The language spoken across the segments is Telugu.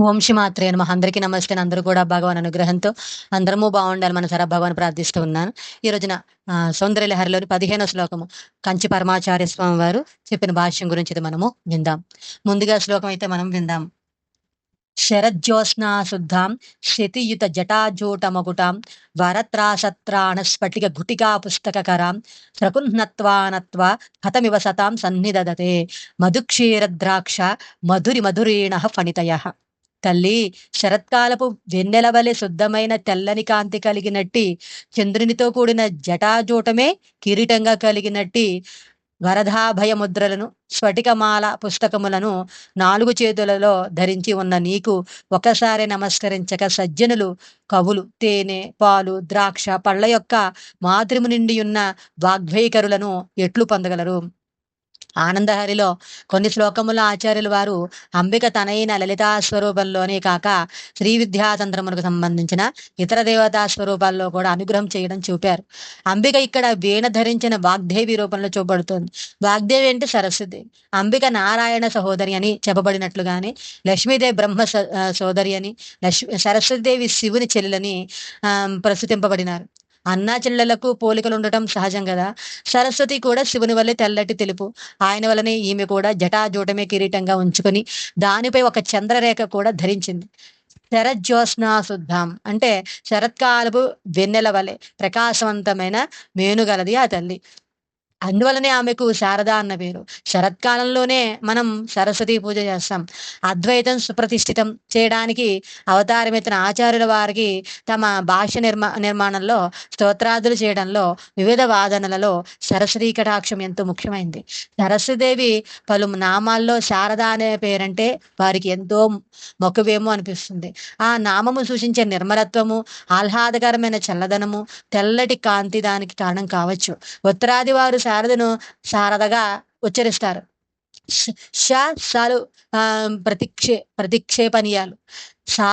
ఓం శ్రీ మాత్రే నమః. అందరికీ నమస్తే. అందరూ కూడా భగవాన్ అనుగ్రహంతో అందరము బాగుండాలి మనసారా భగవాన్ ప్రార్థిస్తూ ఉన్నాను. ఈ రోజున సౌందర్య లహరిలోని 15వ శ్లోకము కంచి పరమాచార్య స్వామి వారు చెప్పిన భాష్యం గురించి ఇది మనము విందాం. ముందుగా శ్లోకం అయితే మనం విందాం. శరజ్యోత్స్నా శుద్ధాం శతియుత జటాజూటమకుటాం వరత్రాసత్రాణ స్ఫటిక గుటికా పుస్తకకరాం ప్రకున్నత్వానత్వా హతమివ సతాం సన్నిదదతే మధుక్షీరద్రాక్ష మధురి మధురీణ ఫణితయ. తల్లి, శరత్కాలపు వెన్నెలవలె శుద్ధమైన తెల్లని కాంతి కలిగినట్టి చంద్రునితో కూడిన జటాజూటమే కిరీటంగా కలిగినట్టి వరదాభయ ముద్రలను స్ఫటికమాల పుస్తకములను 4 చేతులలో ధరించి ఉన్న నీకు ఒకసారి నమస్కరించక సజ్జనులు కవులు తేనె పాలు ద్రాక్ష పళ్ళ యొక్క మాధుర్యము నిండి ఉన్న వాగ్భైకరులను ఎట్లు పొందగలరు? ఆనందహరిలో కొన్ని శ్లోకముల ఆచార్యుల వారు అంబిక తనైన లలితా స్వరూపంలోనే కాక శ్రీ విద్యాతంత్రములకు సంబంధించిన ఇతర దేవతా స్వరూపాల్లో కూడా అనుగ్రహం చేయడం చూపారు. అంబిక ఇక్కడ వీణ ధరించిన వాగ్దేవి రూపంలో చూపబడుతుంది. వాగ్దేవి అంటే సరస్వతి. అంబిక నారాయణ సహోదరి అని చెప్పబడినట్లుగానే లక్ష్మీదేవి బ్రహ్మ సోదరి అని, సరస్వతిదేవి శివుని చెల్లెలని ప్రస్తుతింపబడినారు. అన్నా చెల్లెలకు పోలికలు ఉండటం సహజం కదా. సరస్వతి కూడా శివుని వల్లే తెల్లటి తెలుపు. ఆయన వల్లనే ఈమె కూడా జటాజూటమే కిరీటంగా ఉంచుకొని దానిపై ఒక చంద్రరేఖ కూడా ధరించింది. శరజ్యోత్స్నా శుద్ధాం అంటే శరత్కాలపు వెన్నెల వలె ప్రకాశవంతమైన మేనుగలది ఆ తల్లి. అందువలనే ఆమెకు శారద అన్న పేరు. శరత్కాలంలోనే మనం సరస్వతి పూజ చేస్తాం. అద్వైతం సుప్రతిష్ఠితం చేయడానికి అవతారమెత్తిన ఆచార్యుల వారికి తమ భాష్య నిర్మాణంలో స్తోత్రాదులు చేయడంలో వివిధ వాదనలలో సరస్వతీ కటాక్షం ఎంతో ముఖ్యమైంది. సరస్వతీదేవి పలు నామాల్లో శారద అనే పేరంటే వారికి ఎంతో మొక్కువేమో అనిపిస్తుంది. ఆ నామము సూచించే నిర్మలత్వము, ఆహ్లాదకరమైన చల్లదనము, తెల్లటి కాంతి దానికి కారణం కావచ్చు. ఉత్తరాది వారు శారదను శారదగా ఉచ్చరిస్తారు. సాలు ప్రతిక్షేపణీయాలు. సా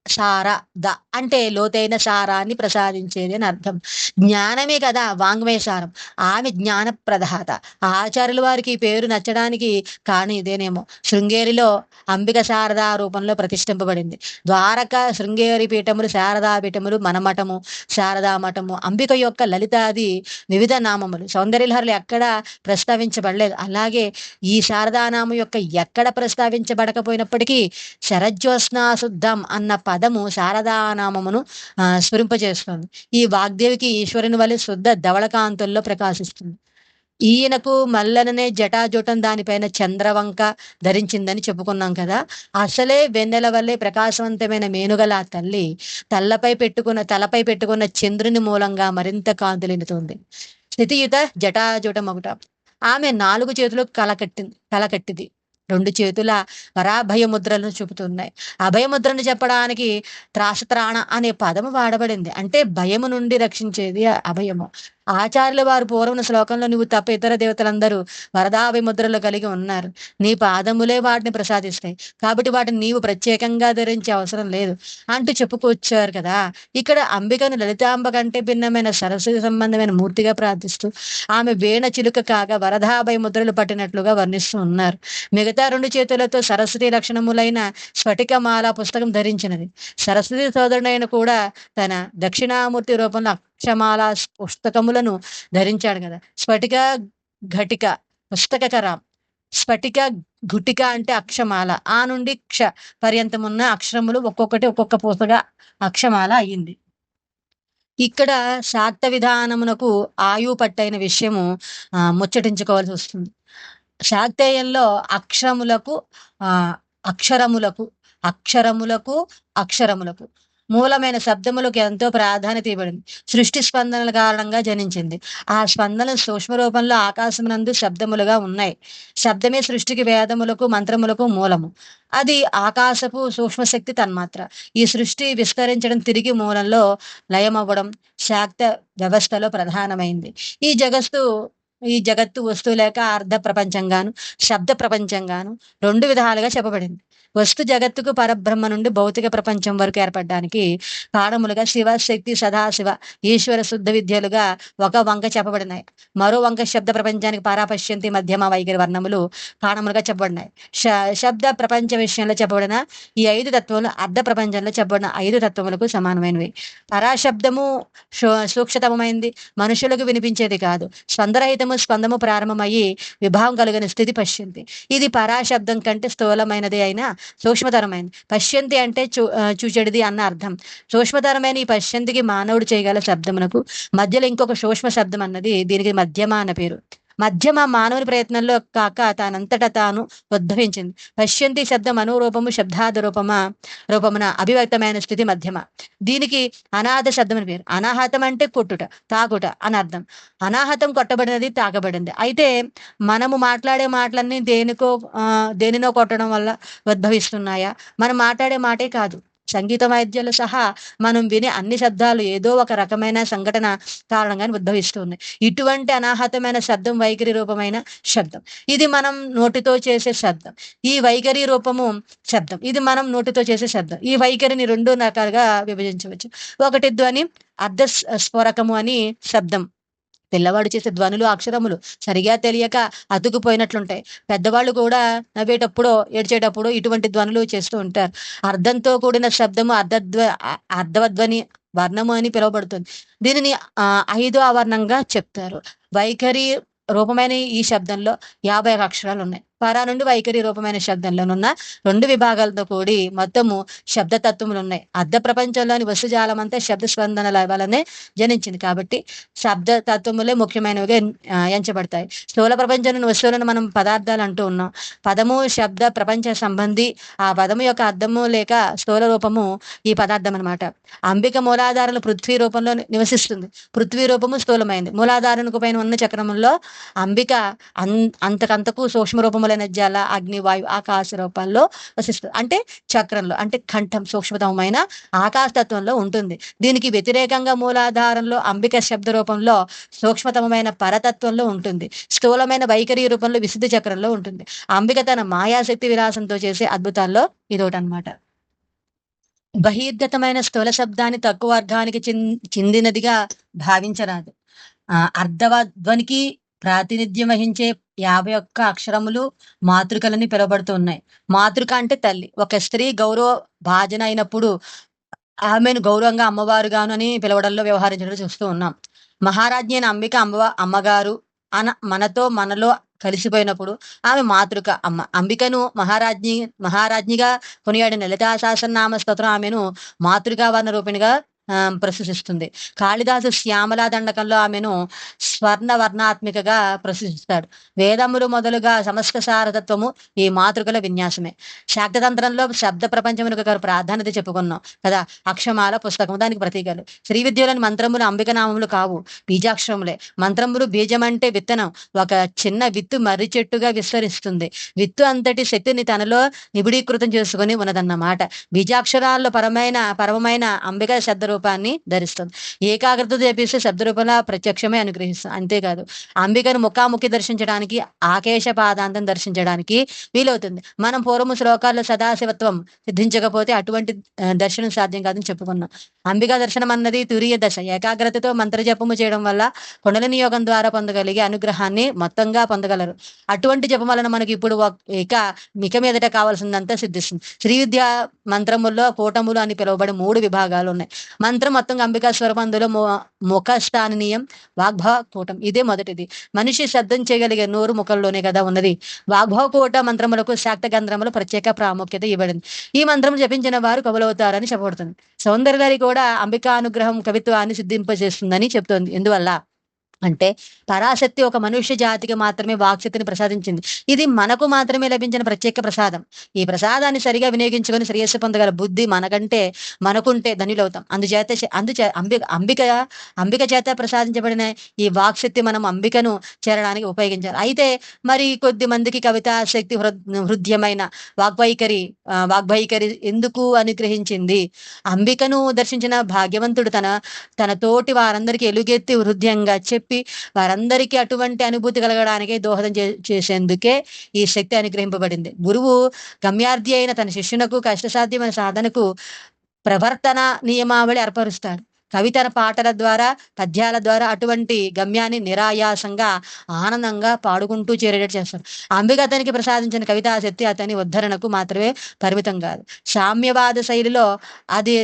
సార ద అంటే లోతైన సారాన్ని ప్రసాదించేది అని అర్థం. జ్ఞానమే కదా వాంగ్మయ సారం. ఆమె జ్ఞాన ప్రదాత. ఆచార్యుల వారికి ఈ పేరు నచ్చడానికి కారణం ఇదేనేమో. శృంగేరిలో అంబిక శారదా రూపంలో ప్రతిష్ఠింపబడింది. ద్వారక శృంగేరి పీఠములు, శారదా పీఠములు, మనమఠము, శారదా మఠము, అంబిక యొక్క లలితాది వివిధ నామములు సౌందర్యలహరిలో ఎక్కడ ప్రస్తావించబడలేదు. అలాగే ఈ శారదానామం యొక్క ఎక్కడ ప్రస్తావించబడకపోయినప్పటికీ శరజ్యోత్స్నా శుద్ధం అన్న పదము శారదానామమును స్ఫురింపజేస్తుంది. ఈ వాగ్దేవికి ఈశ్వరుని వలె శుద్ధ ధవళకాంతుల్లో ప్రకాశిస్తుంది. ఈయనకు మల్లననే జటాజూటం దానిపైన చంద్రవంక ధరించిందని చెప్పుకున్నాం కదా. అసలే వెన్నెల వల్లే ప్రకాశవంతమైన మేనుగల ఆ తల్లి తలపై పెట్టుకున్న చంద్రుని మూలంగా మరింత కాంతులినుతుంది. స్థితియుత జటాజూటం ఒకట. ఆమె 4 చేతులు కలకట్టిది. 2 చేతుల వరాభయ ముద్రలను చూపుతున్నాయి. అభయముద్రను చెప్పడానికి త్రాసత్రాణ అనే పదము వాడబడింది. అంటే భయము నుండి రక్షించేది అభయము. ఆచార్యుల వారు పూర్వం శ్లోకంలో నువ్వు తప్ప ఇతర దేవతలందరూ వరదాభయ ముద్రలు కలిగి ఉన్నారు. నీ పాదములే వాటిని ప్రసాదిస్తాయి. కాబట్టి వాటిని నీవు ప్రత్యేకంగా ధరించే అవసరం లేదు అంటూ చెప్పుకొచ్చారు కదా. ఇక్కడ అంబికను లలితాంబ కంటే భిన్నమైన సరస్వతి సంబంధమైన మూర్తిగా ప్రార్థిస్తూ ఆమె వీణ చిలుక కాగా వరదాభయ ముద్రలు పట్టినట్లుగా వర్ణిస్తూ ఉన్నారు. మిగతా 2 చేతులతో సరస్వతి లక్షణములైన స్ఫటికమాల పుస్తకం ధరించినది. సరస్వతి సోదరుడైన కూడా తన దక్షిణామూర్తి రూపంలో అక్షమాల పుస్తకములను ధరించాడు కదా. స్ఫటిక ఘటిక పుస్తకకరం. స్ఫటిక ఘుటిక అంటే అక్షమాల. ఆ నుండి క్ష పర్యంతమున్న అక్షరములు ఒక్కొక్కటి ఒక్కొక్క పూసగా అక్షమాల అయ్యింది. ఇక్కడ శాక్త విధానమునకు ఆయు పట్టైన విషయము ముచ్చటించుకోవాల్సి వస్తుంది. శాక్తేయంలో అక్షరములకు అక్షరములకు అక్షరములకు అక్షరములకు మూలమైన శబ్దములకు ఎంతో ప్రాధాన్యత ఇవ్వబడింది. సృష్టి స్పందనల కారణంగా జనించింది. ఆ స్పందనలు సూక్ష్మ రూపంలో ఆకాశమునందు శబ్దములుగా ఉన్నాయి. శబ్దమే సృష్టికి వేదములకు మంత్రములకు మూలము. అది ఆకాశపు సూక్ష్మశక్తి తన్మాత్ర. ఈ సృష్టి విస్తరించడం తిరిగి మూలంలో లయమవ్వడం శాక్త వ్యవస్థలో ప్రధానమైంది. ఈ ఈ జగత్తు వస్తువు లేక అర్ధ ప్రపంచంగాను, శబ్ద ప్రపంచంగాను 2 విధాలుగా చెప్పబడింది. వస్తు జగత్తుకు పరబ్రహ్మ నుండి భౌతిక ప్రపంచం వరకు ఏర్పడడానికి కారణములుగా శివ, శక్తి, సదాశివ, ఈశ్వర శుద్ధ విద్యలుగా ఒక వంక చెప్పబడినాయి. మరో వంక శబ్ద ప్రపంచానికి పరాపశ్యంతి, మధ్యమ, వైఖరి వర్ణములు కారణములుగా చెప్పబడినాయి. శబ్ద ప్రపంచ విషయంలో చెప్పబడిన ఈ 5 తత్వములు అర్ధ ప్రపంచంలో చెప్పబడిన 5 తత్వములకు సమానమైనవి. పరాశబ్దము సూక్ష్మతమైంది, మనుషులకు వినిపించేది కాదు. స్పందరహితము, స్పందము ప్రారంభమయ్యి విభాగం కలిగిన స్థితి పశ్యంతి. ఇది పరాశబ్దం కంటే స్థూలమైనది అయినా సూక్ష్మతరమైనది. పశ్యంతి అంటే చూచెడిది అన్న అర్థం. సూక్ష్మతరమైన ఈ పశ్యంతికి మానవుడు చేయగల శబ్దమునకు మధ్యలో ఇంకొక సూక్ష్మ శబ్దం అన్నది దీనికి మధ్యమ అన్న పేరు. మధ్యమ మానవుని ప్రయత్నంలో కాక తానంతట తాను ఉద్భవించింది. పశ్యంతి శబ్దం అనురూపము, శబ్దాది రూపమున అభివ్యక్తమైన స్థితి మధ్యమ. దీనికి అనాహత శబ్దం అని పేరు. అనాహతం అంటే కొట్టుట, తాకుట అని అర్థం. అనాహతం కొట్టబడినది, తాకబడింది. అయితే మనము మాట్లాడే మాటలన్నీ దేనినో కొట్టడం వల్ల ఉద్భవిస్తున్నాయా? మనం మాట్లాడే మాటే కాదు, సంగీత వాయిద్యాలు సహా మనం వినే అన్ని శబ్దాలు ఏదో ఒక రకమైన సంఘటన కారణంగానే ఉద్భవిస్తున్నాయి. ఇటువంటి అనాహతమైన శబ్దం వైఖరి రూపమైన శబ్దం. ఇది మనం నోటితో చేసే శబ్దం. ఈ వైఖరి రూపము శబ్దం. ఇది మనం నోటితో చేసే శబ్దం. ఈ వైఖరిని 2 రకాలుగా విభజించవచ్చు. ఒకటి ధ్వని, అర్ధ స్ఫోరకము అని శబ్దం. పిల్లవాడు చేసే ధ్వనులు, అక్షరములు సరిగా తెలియక అతుకుపోయినట్లుంటాయి. పెద్దవాళ్ళు కూడా నవ్వేటప్పుడో ఏడ్చేటప్పుడో ఇటువంటి ధ్వనులు చేస్తూ ఉంటారు. అర్థంతో కూడిన శబ్దము అర్ధవధ్వని వర్ణము అని పిలువబడుతుంది. దీనిని 5వ వర్ణంగా చెప్తారు. వైఖరి రూపమైన ఈ శబ్దంలో 51 అక్షరాలు ఉన్నాయి. పరా నుండి వైఖరి రూపమైన శబ్దంలోనున్న 2 విభాగాలతో కూడి మొత్తము శబ్దతత్వములు ఉన్నాయి. అర్ధ ప్రపంచంలోని వస్తుజాలం అంతా శబ్ద స్పందనల వలనే జనించింది. కాబట్టి శబ్ద తత్వములే ముఖ్యమైనవిగా ఎంచబడతాయి. స్థూల ప్రపంచంలోని వస్తువులను మనం పదార్థాలు అంటూ ఉన్నాం. పదము శబ్ద ప్రపంచ సంబంధి. ఆ పదము యొక్క అర్థము లేక స్థూల రూపము ఈ పదార్థం అనమాట. అంబిక మూలాధారంలో పృథ్వీ రూపంలో నివసిస్తుంది. పృథ్వీ రూపము స్థూలమైంది. మూలాధారణకు పైన ఉన్న చక్రముల్లో అంబిక అంతకంతకు సూక్ష్మ రూపములైన జల, అగ్ని, వాయు, ఆకాశ రూపాల్లో వసిస్తుంది. అంటే చక్రంలో, అంటే కంఠం సూక్ష్మతమైన ఆకాశతత్వంలో ఉంటుంది. దీనికి వ్యతిరేకంగా మూలాధారంలో అంబిక శబ్ద రూపంలో సూక్ష్మతమైన పరతత్వంలో ఉంటుంది. స్థూలమైన వైఖరి రూపంలో విశుద్ధి చక్రంలో ఉంటుంది. అంబిక తన మాయాశక్తి విలాసంతో చేసే అద్భుతాల్లో ఇదొకటి అనమాట. బహిర్గతమైన స్థూల శబ్దాన్ని తక్కువ వర్గానికి చెందినదిగా భావించరాదు. అర్ధధ్వనికి ప్రాతినిధ్యం వహించే 51 అక్షరములు మాతృకలని పిలువబడుతూ ఉన్నాయి. మాతృక అంటే తల్లి. ఒక స్త్రీ గౌరవ భాజన అయినప్పుడు ఆమెను గౌరవంగా అమ్మవారుగాను అని పిలవడంలో వ్యవహరించడం చూస్తూ ఉన్నాం. మహారాజ్ఞి అయిన అంబిక అమ్మగారు మనలో కలిసిపోయినప్పుడు ఆమె మాతృక అమ్మ. అంబికను మహారాజ్ఞిగా కొనియాడిన లలితా సహస్రనామ స్తోత్రం ఆమెను మాతృకా వర్ణ రూపిణిగా ప్రశంసిస్తుంది. కాళిదాసు శ్యామలా దండకంలో ఆమెను స్వర్ణవర్ణాత్మికగా ప్రశంసిస్తాడు. వేదములు మొదలుగా సమస్త సారతత్వము ఈ మాతృకల విన్యాసమే. శాక్తతంత్రంలో శబ్ద ప్రపంచమునకు ప్రాధాన్యత చెప్పుకున్నాం కదా. అక్షమాల పుస్తకం దానికి ప్రతీకలు. శ్రీ విద్యలోని మంత్రములు అంబిక నామములు కావు, బీజాక్షరములే. మంత్రములు బీజం అంటే విత్తనం. ఒక చిన్న విత్తు మర్రి చెట్టుగా విస్తరిస్తుంది. విత్తు అంతటి శక్తిని తనలో నిబిడీకృతం చేసుకుని ఉన్నదన్నమాట. బీజాక్షరాల్లో పరమైన అంబిక శబ్ద రూపాన్ని ధరిస్తుంది. ఏకాగ్రత చేపిస్తే శబ్ద రూపంలో ప్రత్యక్షమే అనుగ్రహిస్తుంది. అంతేకాదు, అంబికను ముఖాముఖి దర్శించడానికి, ఆకేశ పాదాంతం దర్శించడానికి వీలవుతుంది. మనం పూర్వము శ్లోకాల్లో సదాశివత్వం సిద్ధించకపోతే అటువంటి దర్శనం సాధ్యం కాదని చెప్పుకున్నాం. అంబికా దర్శనం అన్నది తురియ దశ. ఏకాగ్రతతో మంత్రజపము చేయడం వల్ల కుండలిని యోగం ద్వారా పొందగలిగే అనుగ్రహాన్ని మొత్తంగా పొందగలరు. అటువంటి జపం వలన మనకి ఇప్పుడు మిక మీదట కావాల్సిందంతా సిద్ధిస్తుంది. శ్రీ విద్యా మంత్రముల్లో కూటములు అని పిలువబడే 3 విభాగాలు ఉన్నాయి. మంత్రం మొత్తంగా అంబికా స్వరూపం. అందులో ముఖస్థానీయం, వాగ్భవ కూటం. ఇదే మొదటిది. మనిషి శబ్దం చేయగలిగే నోరు ముఖంలోనే కదా ఉన్నది. వాగ్భవ కూట మంత్రములకు శాక్త గంధ్రములు ప్రత్యేక ప్రాముఖ్యత ఇవ్వడింది. ఈ మంత్రం జపించిన వారు కవులవుతారని చెప్పబడుతుంది. సౌందర్యలహరి కూడా అంబికా అనుగ్రహం కవిత్వాన్ని సిద్ధింపజేస్తుందని చెప్తోంది. ఎందువల్ల అంటే పరాశక్తి ఒక మనుష్య జాతికి మాత్రమే వాక్శక్తిని ప్రసాదించింది. ఇది మనకు మాత్రమే లభించిన ప్రత్యేక ప్రసాదం. ఈ ప్రసాదాన్ని సరిగా వినియోగించుకొని శ్రేయస్సు పొందగల బుద్ధి మనకుంటే ధన్యులవుతాం. అంబిక చేత ప్రసాదించబడిన ఈ వాక్శక్తి మనం అంబికను చేరడానికి ఉపయోగించాలి. అయితే మరి కొద్ది మందికి కవితా శక్తి హృదయమైన వాగ్వైఖరి ఎందుకు అనుగ్రహించింది? అంబికను దర్శించిన భాగ్యవంతుడు తన తోటి వారందరికీ ఎలుగెత్తి హృదయంగా చెప్పి చెప్పి వారందరికీ అటువంటి అనుభూతి కలగడానికి దోహదం చేసేందుకే ఈ శక్తి అనుగ్రహింపబడింది. గురువు గమ్యార్థి అయిన తన శిష్యునకు కష్టసాధ్యమైన సాధనకు ప్రవర్తన నియమావళి ఏర్పరుస్తాడు. కవితల పాటల ద్వారా, పద్యాల ద్వారా అటువంటి గమ్యాన్ని నిరాయాసంగా, ఆనందంగా పాడుకుంటూ చేరేటట్టు చేస్తాడు. అంబిక అతనికి ప్రసాదించిన కవితా శక్తి అతని ఉద్ధరణకు మాత్రమే పరిమితం కాదు. సామ్యవాద శైలిలో అది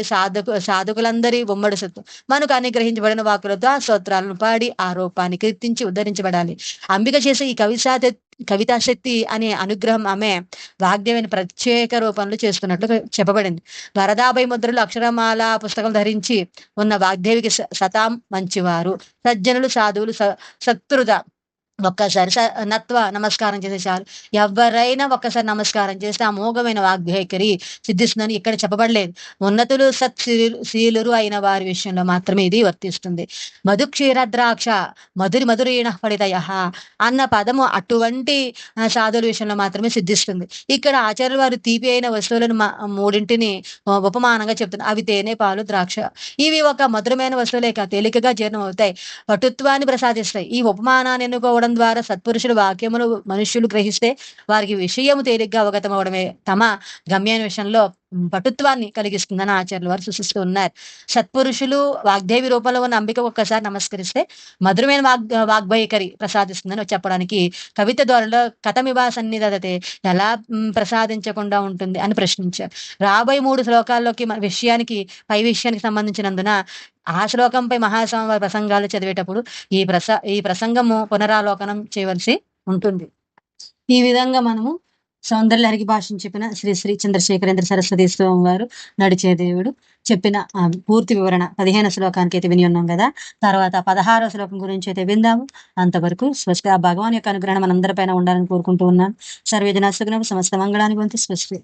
సాధకులందరి ఉమ్మడి సొత్తు. మనకు అనుగ్రహించబడిన వాక్కులతో ఆ స్తోత్రాలను పాడి ఆ రూపాన్ని కీర్తించి ఉద్ధరించబడాలి. అంబిక చేసే ఈ కవితా శక్తి అనే అనుగ్రహం ఆమె వాగ్దేవిని ప్రత్యేక రూపంలో చేస్తున్నట్లు చెప్పబడింది. వరదాభై ముద్రలు అక్షరమాల పుస్తకం ధరించి ఉన్న వాగ్దేవికి సతాం మంచివారు, సజ్జనులు, సాధువులు, సత్కృత ఒక్కసారి నమస్కారం చేస్తే చాలు. ఎవరైనా ఒక్కసారి నమస్కారం చేస్తే అమోఘమైన వాగ్దేవికరి సిద్ధిస్తుందని ఇక్కడ చెప్పబడలేదు. ఉన్నతులు శీలురు అయిన వారి విషయంలో మాత్రమే ఇది వర్తిస్తుంది. మధు క్షీరద్రాక్ష మధురీణ ఫలితయ అన్న పదము అటువంటి సాధువుల విషయంలో మాత్రమే సిద్ధిస్తుంది. ఇక్కడ ఆచార్యులు వారు తీపి అయిన వస్తువులను మూడింటిని ఉపమానంగా చెప్తున్నారు. అవి తేనె, పాలు, ద్రాక్ష. ఇవి ఒక మధురమైన వస్తువులే తేలికగా జీర్ణం అవుతాయి, పటుత్వాన్ని ప్రసాదిస్తాయి. ఈ ఉపమానాన్ని ఎన్నుకోవడం ద్వారా సత్పురుషుల వాక్యములు మనుష్యులు గ్రహిస్తే వారికి విషయము తేలిగ్గా అవగతం అవడమే తమ గమ్యాన్ని విషయంలో పటుత్వాన్ని కలిగిస్తుందని ఆచార్యులు వారు సూచిస్తూ ఉన్నారు. సత్పురుషులు వాగ్దేవి రూపంలో ఉన్న అంబిక ఒక్కసారి నమస్కరిస్తే మధురమైన వాగ్వైఖరి ప్రసాదిస్తుందని చెప్పడానికి కవిత ద్వారా కథమివా సన్నిధతే ఎలా ప్రసాదించకుండా ఉంటుంది అని ప్రశ్నించారు. రాబోయే 3 శ్లోకాల్లోకి పై విషయానికి సంబంధించినందున ఆ శ్లోకంపై మహాస్వామి వారి ప్రసంగాలు చదివేటప్పుడు ఈ ప్రసంగము పునరాలోకనం చేయవలసి ఉంటుంది. ఈ విధంగా మనము సౌందర్యహరికి భాషను చెప్పిన శ్రీ శ్రీ చంద్రశేఖరేంద్ర సరస్వతి స్వామి వారు నడిచే దేవుడు చెప్పిన పూర్తి వివరణ 15వ శ్లోకానికి అయితే విని ఉన్నాం కదా. తర్వాత 16వ శ్లోకం గురించి అయితే విందాము. అంతవరకు స్వస్తి. ఆ భగవాన్ యొక్క అనుగ్రహం మనందరిపైన ఉండాలని కోరుకుంటూ ఉన్నాను. సర్వేజన సుఖినో సమస్త మంగళాన్ని పొంది స్వస్తి.